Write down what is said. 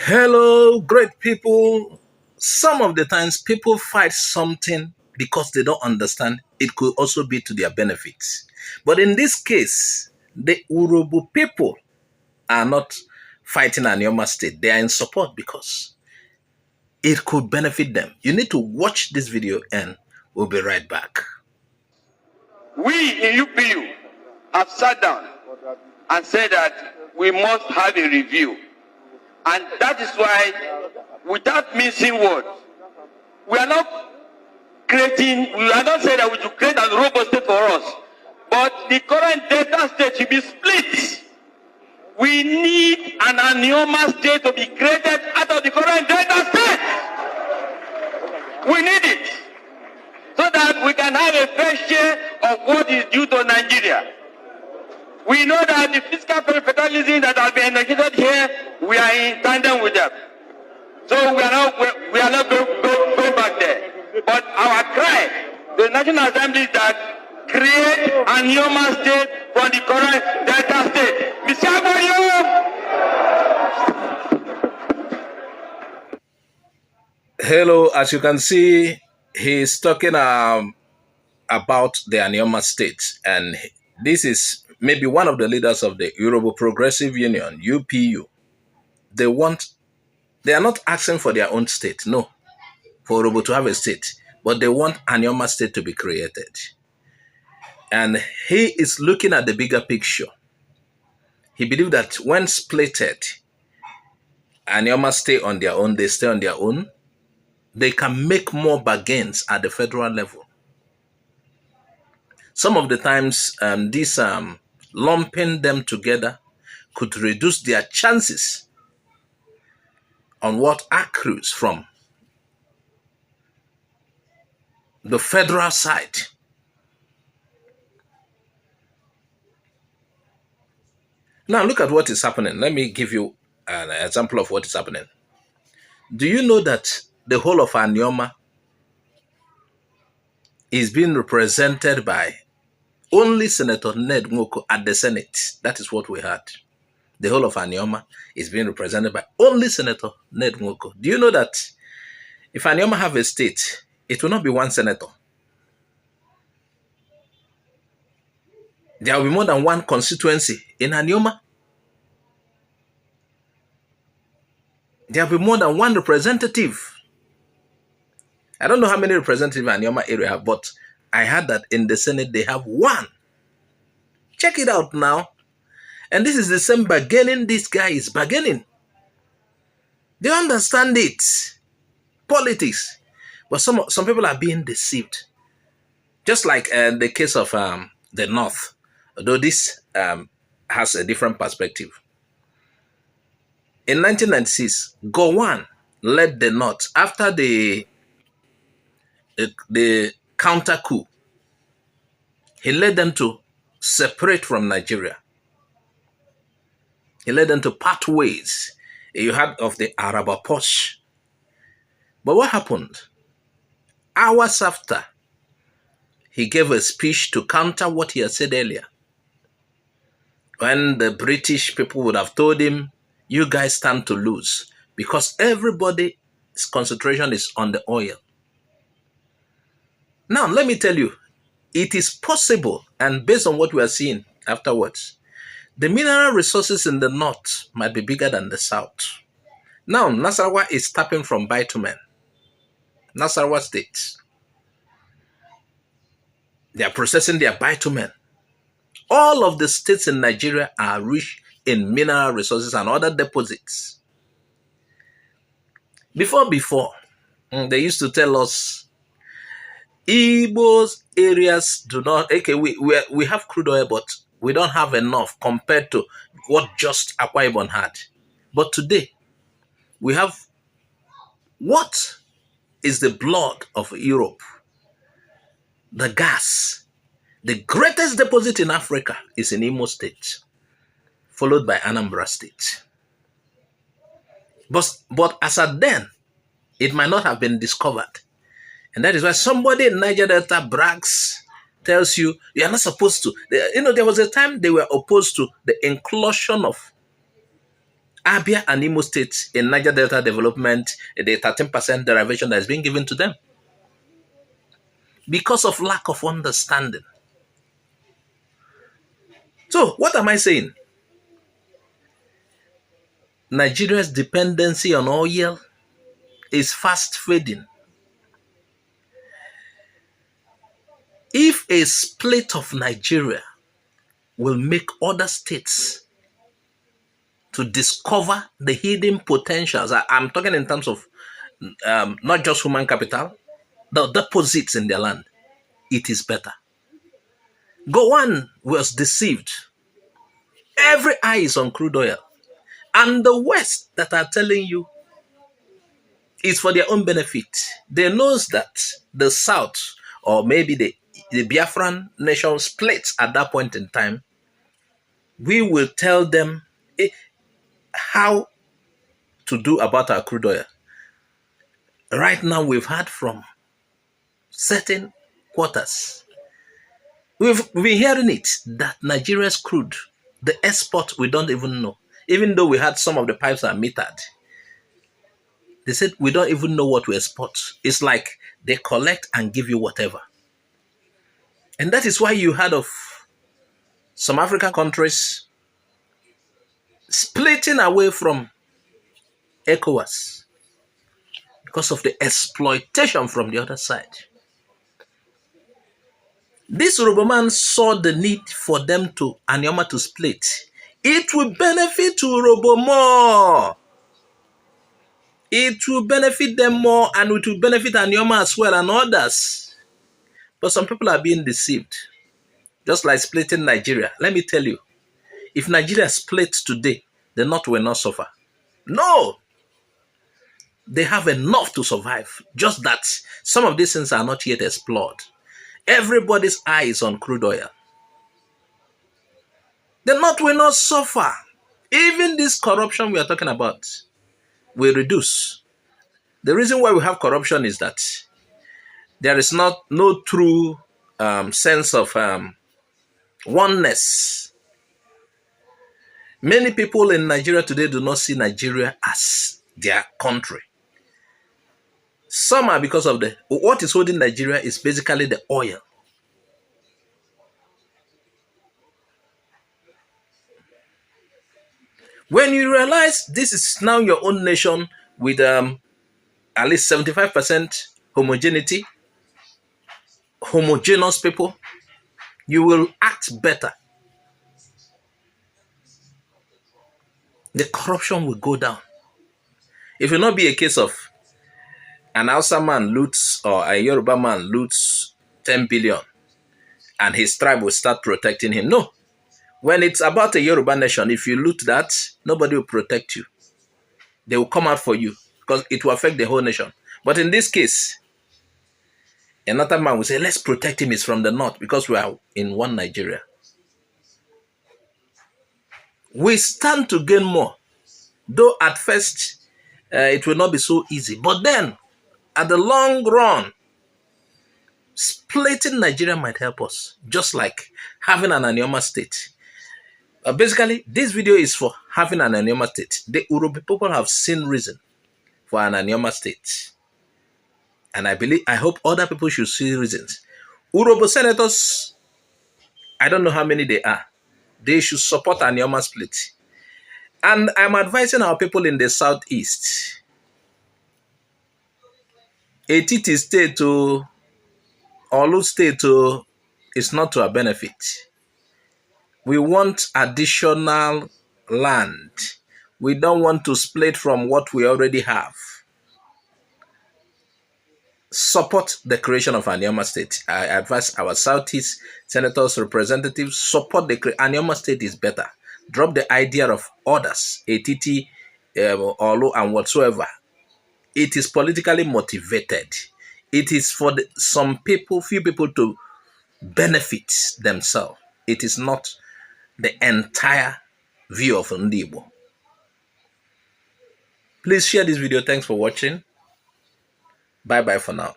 Hello, great people. Some of the times people fight something because they don't understand. It could also be to their benefits. But in this case, the Urhobo people are not fighting Anioma State. They are in support because it could benefit them. You need to watch this video and we'll be right back. We in UPU have sat down and said that we must have a review. And that is why, without mincing words, we are not saying that we should create an Urhobo state for us. But the current Delta state should be split. We need an Anioma state to be created out of the current Delta state. We need it so that we can have a fair share of what is due to Nigeria. We know that the fiscal federalism that has been enacted here, we are in tandem with them. So we are not going back there. But our cry, the National Assembly, is that create a Anioma state for the current Delta state. Mr. Abayo! Hello, as you can see, he's talking about the Anioma State, and this is maybe one of the leaders of the Urhobo Progressive Union, UPU. They are not asking for their own state, no, for Urhobo to have a state, but they want Anioma State to be created. And he is looking at the bigger picture. He believes that when splitted, Anioma stay on their own, they stay on their own, they can make more bargains at the federal level. Some of the times, this lumping them together could reduce their chances on what accrues from the federal side. Now look at what is happening. Let me give you an example of what is happening. Do you know that the whole of Anioma is being represented by only Senator Ned Nwoko at the Senate? That is what we had. The whole of Anioma is being represented by only Senator Ned Nwoko. Do you know that if Anioma have a state, it will not be one senator? There will be more than one constituency in Anioma. There will be more than one representative. I don't know how many representatives Anioma area have, but I heard that in the Senate they have one. Check it out now. And this is the same bargaining this guy is bargaining. They understand it. Politics. But some people are being deceived. Just like the case of the North. Although this has a different perspective. In 1996, Gowon led the North after the counter coup. He led them to separate from Nigeria. He led them to part ways. You heard of the Araba Push. But what happened? Hours after, he gave a speech to counter what he had said earlier. When the British people would have told him, you guys stand to lose because everybody's concentration is on the oil. Now, let me tell you, it is possible, and based on what we are seeing afterwards, the mineral resources in the north might be bigger than the south. Now, Nasarawa is tapping from bitumen. Nasarawa State. They are processing their bitumen. All of the states in Nigeria are rich in mineral resources and other deposits. Before, they used to tell us, Igbo's areas do not, okay, we have crude oil, but we don't have enough compared to what just Akwa Ibom had. But today, we have what is the blood of Europe? The gas. The greatest deposit in Africa is in Imo State, followed by Anambra State. But as at then, it might not have been discovered. And that is why somebody in Niger Delta brags, tells you, you are not supposed to. There was a time they were opposed to the inclusion of Abia and Imo State in Niger Delta development, the 13% derivation that is being given to them because of lack of understanding. So, what am I saying? Nigeria's dependency on oil is fast fading. If a split of Nigeria will make other states to discover the hidden potentials, I'm talking in terms of not just human capital, the deposits in their land, it is better. Gowan was deceived. Every eye is on crude oil. And the West that are telling you is for their own benefit. They knows that the South or maybe the Biafran nation splits at that point in time. We will tell them how to do about our crude oil. Right now, we've heard from certain quarters. We've been hearing it that Nigeria's crude, the export, we don't even know. Even though we had some of the pipes are metered, they said we don't even know what we export. It's like they collect and give you whatever. And that is why you heard of some African countries splitting away from ECOWAS because of the exploitation from the other side. This Urhobo man saw the need for them to Anioma to split. It will benefit Urhobo more. It will benefit them more, and it will benefit Anioma as well and others. But some people are being deceived. Just like splitting Nigeria. Let me tell you, if Nigeria splits today, the North will not suffer. No! They have enough to survive. Just that some of these things are not yet explored. Everybody's eye is on crude oil. The North will not suffer. Even this corruption we are talking about will reduce. The reason why we have corruption is that there is no true sense of oneness. Many people in Nigeria today do not see Nigeria as their country. Some are because of what is holding Nigeria is basically the oil. When you realize this is now your own nation with at least 75% homogeneity, homogeneous people, you will act better. The corruption will go down. It will not be a case of an Hausa man loots or a Yoruba man loots 10 billion and his tribe will start protecting him. No. When it's about a Yoruba nation, if you loot that, nobody will protect you. They will come out for you because it will affect the whole nation. But in this case, another man will say, let's protect him. He's from the north because we are in one Nigeria. We stand to gain more. Though at first, it will not be so easy. But then, at the long run, splitting Nigeria might help us. Just like having an Anioma State. Basically, this video is for having an Anioma State. The Urhobo people have seen reason for an Anioma State. And I hope other people should see reasons. Urhobo senators, I don't know how many they are. They should support Anioma split. And I'm advising our people in the southeast. Etiti State to Olu State to is not to our benefit. We want additional land. We don't want to split from what we already have. Support the creation of Anioma State. I advise our Southeast senators, representatives, support the Anioma State is better. Drop the idea of others, ATT, Olu, and whatsoever. It is politically motivated. It is for some people, few people to benefit themselves. It is not the entire view of Ndibo. Please share this video. Thanks for watching. Bye-bye for now.